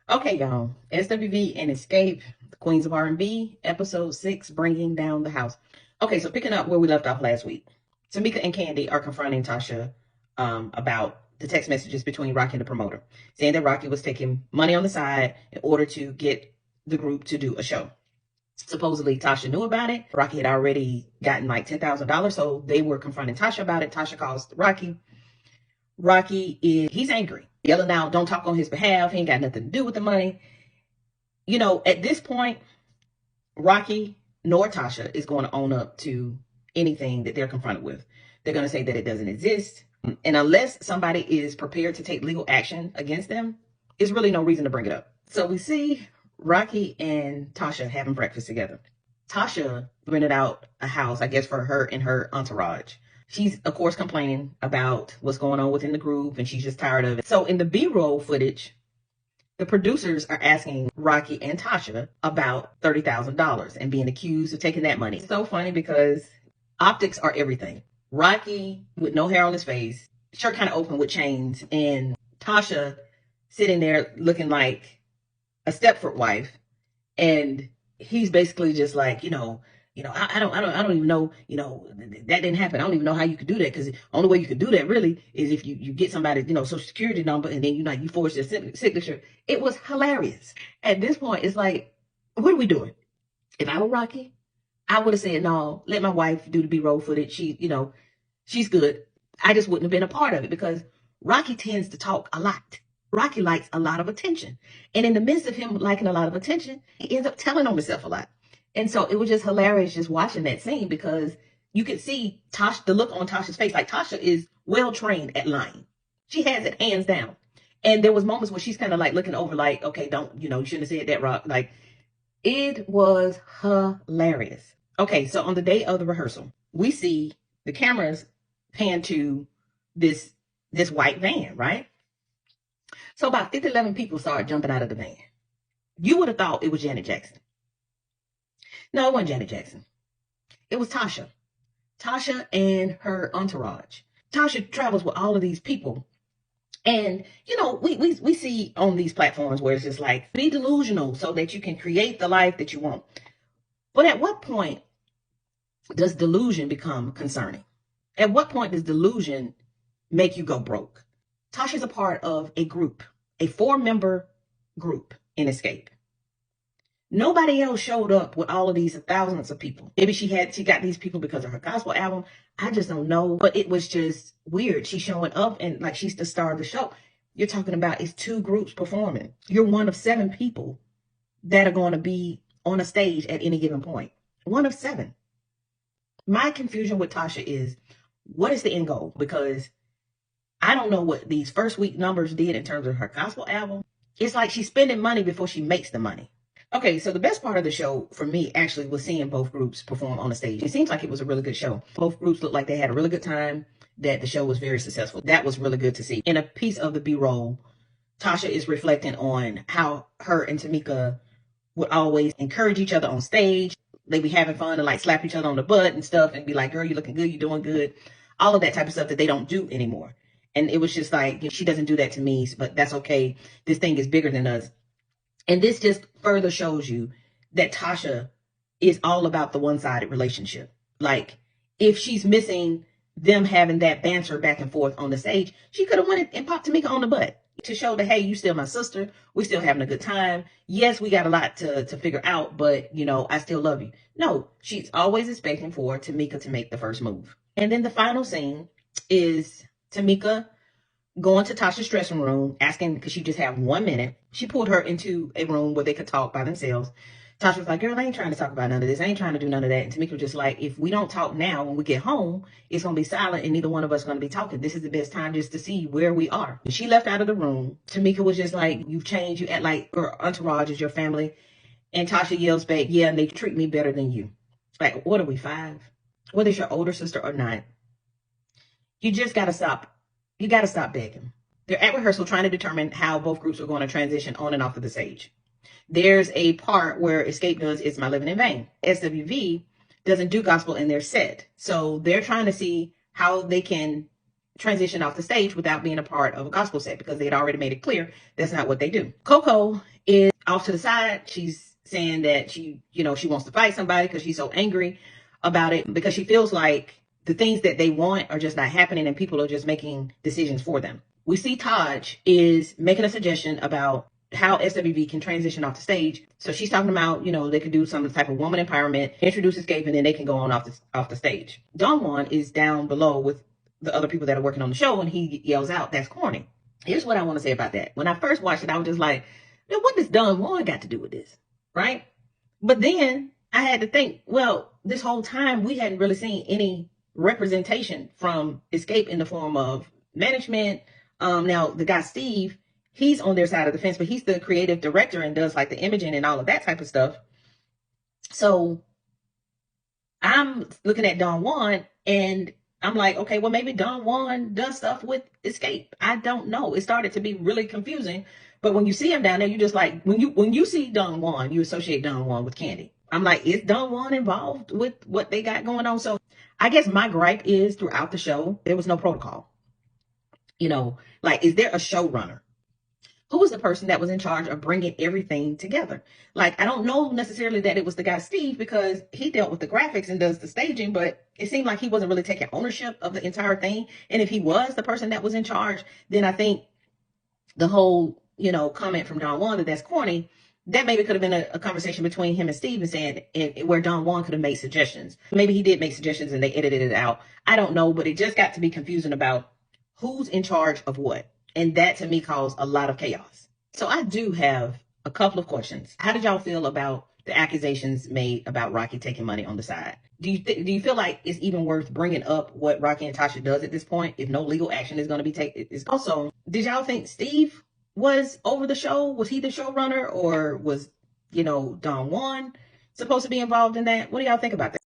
Okay, y'all. SWV and Xscape, the Queens of R&B, episode 6, Bringing Down the House. Okay, so picking up where we left off last week. Tamika and Candy are confronting Tocha about the text messages between Rocky and the promoter, saying that Rocky was taking money on the side in order to get the group to do a show. Supposedly, Tocha knew about it. Rocky had already gotten like $10,000, so they were confronting Tocha about it. Tocha calls Rocky. He's angry, yelling out, don't talk on his behalf. He ain't got nothing to do with the money. You know, at this point, Rocky nor Tocha is going to own up to anything that they're confronted with. They're going to say that it doesn't exist. And unless somebody is prepared to take legal action against them, there's really no reason to bring it up. So we see Rocky and Tocha having breakfast together. Tocha rented out a house, I guess, for her and her entourage. She's, of course, complaining about what's going on within the group, and she's just tired of it. So in the B-roll footage, the producers are asking Rocky and Tocha about $30,000 and being accused of taking that money. It's so funny because optics are everything. Rocky with no hair on his face, shirt kind of open with chains, and Tocha sitting there looking like a Stepford wife, and he's basically just like, I don't even know, that didn't happen. I don't even know how you could do that, because the only way you could do that really is if you get somebody, social security number, and then you forge their signature. It was hilarious. At this point, it's like, what are we doing? If I were Rocky, I would have said, no, let my wife do the B-roll footage. She's good. I just wouldn't have been a part of it, because Rocky tends to talk a lot. Rocky likes a lot of attention. And in the midst of him liking a lot of attention, he ends up telling on himself a lot. And so it was just hilarious just watching that scene, because you could see the look on Tasha's face. Like, Tocha is well trained at lying. She has it hands down. And there was moments where she's kind of like looking over like, okay, you shouldn't have said that, Rock. Like, it was hilarious. Okay, so on the day of the rehearsal, we see the cameras pan to this white van, right? So about 11 people started jumping out of the van. You would have thought it was Janet Jackson. No, it wasn't Janet Jackson. It was Tocha. Tocha and her entourage. Tocha travels with all of these people. And, we see on these platforms where it's just like, be delusional so that you can create the life that you want. But at what point does delusion become concerning? At what point does delusion make you go broke? Tasha's a part of a group, a 4-member group in Xscape. Nobody else showed up with all of these thousands of people. Maybe she got these people because of her gospel album. I just don't know. But it was just weird. She's showing up and like she's the star of the show. You're talking about it's 2 groups performing. You're one of 7 people that are going to be on a stage at any given point. One of 7. My confusion with Tocha is, what is the end goal? Because I don't know what these first week numbers did in terms of her gospel album. It's like she's spending money before she makes the money. Okay, so the best part of the show for me actually was seeing both groups perform on the stage. It seems like it was a really good show. Both groups looked like they had a really good time, that the show was very successful. That was really good to see. In a piece of the B-roll, Tocha is reflecting on how her and Tamika would always encourage each other on stage. They'd be having fun and like slap each other on the butt and stuff and be like, girl, you're looking good, you're doing good. All of that type of stuff that they don't do anymore. And it was just like, she doesn't do that to me, but that's okay. This thing is bigger than us. And this just further shows you that Tocha is all about the one-sided relationship. Like, if she's missing them having that banter back and forth on the stage, she could have went and popped Tamika on the butt to show that, hey, you still my sister. We still having a good time. Yes, we got a lot to figure out, but, I still love you. No, she's always expecting for Tamika to make the first move. And then the final scene is Tamika going to Tasha's dressing room, asking, because she just had 1 minute. She pulled her into a room where they could talk by themselves. Tasha was like, girl, I ain't trying to talk about none of this. I ain't trying to do none of that. And Tamika was just like, if we don't talk now, when we get home, it's going to be silent and neither one of us going to be talking. This is the best time just to see where we are. When she left out of the room, Tamika was just like, you've changed. You act like your entourage is your family. And Tasha yells back, yeah, and they treat me better than you. Like, what are we, 5? Whether it's your older sister or not, you just got to stop. You got to stop begging. They're at rehearsal trying to determine how both groups are going to transition on and off of the stage. There's a part where Xscape does It's My Living in Vain. SWV doesn't do gospel in their set. So they're trying to see how they can transition off the stage without being a part of a gospel set, because they had already made it clear that's not what they do. Coco is off to the side. She's saying that she wants to fight somebody because she's so angry about it, because she feels like the things that they want are just not happening and people are just making decisions for them. We see Tocha is making a suggestion about how SWV can transition off the stage. So she's talking about, they could do some type of woman empowerment, introduce Xscape, and then they can go on off the stage. Don Juan is down below with the other people that are working on the show, and he yells out, "That's corny." Here's what I want to say about that. When I first watched it, I was just like, what does Don Juan got to do with this? Right? But then I had to think, well, this whole time we hadn't really seen any representation from Xscape in the form of management. Now the guy Steve, he's on their side of the fence, but he's the creative director and does like the imaging and all of that type of stuff. So I'm looking at Don Juan and I'm like, okay, well, maybe Don Juan does stuff with Xscape. I don't know. It started to be really confusing. But when you see him down there, you just like, when you see Don Juan, you associate Don Juan with Candy. I'm like, is Don Juan involved with what they got going on? So I guess my gripe is throughout the show, there was no protocol. Like, is there a showrunner? Who was the person that was in charge of bringing everything together? Like, I don't know necessarily that it was the guy Steve, because he dealt with the graphics and does the staging, but it seemed like he wasn't really taking ownership of the entire thing. And if he was the person that was in charge, then I think the whole, comment from Don Juan that that's corny, that maybe could have been a conversation between him and Steve, and saying, where Don Juan could have made suggestions. Maybe he did make suggestions and they edited it out. I don't know, but it just got to be confusing about who's in charge of what. And that to me caused a lot of chaos. So I do have a couple of questions. How did y'all feel about the accusations made about Rocky taking money on the side? Do you feel like it's even worth bringing up what Rocky and Tocha does at this point if no legal action is going to be taken? Also, did y'all think Steve was over the show? Was he the showrunner, or was, Don Juan supposed to be involved in that? What do y'all think about that?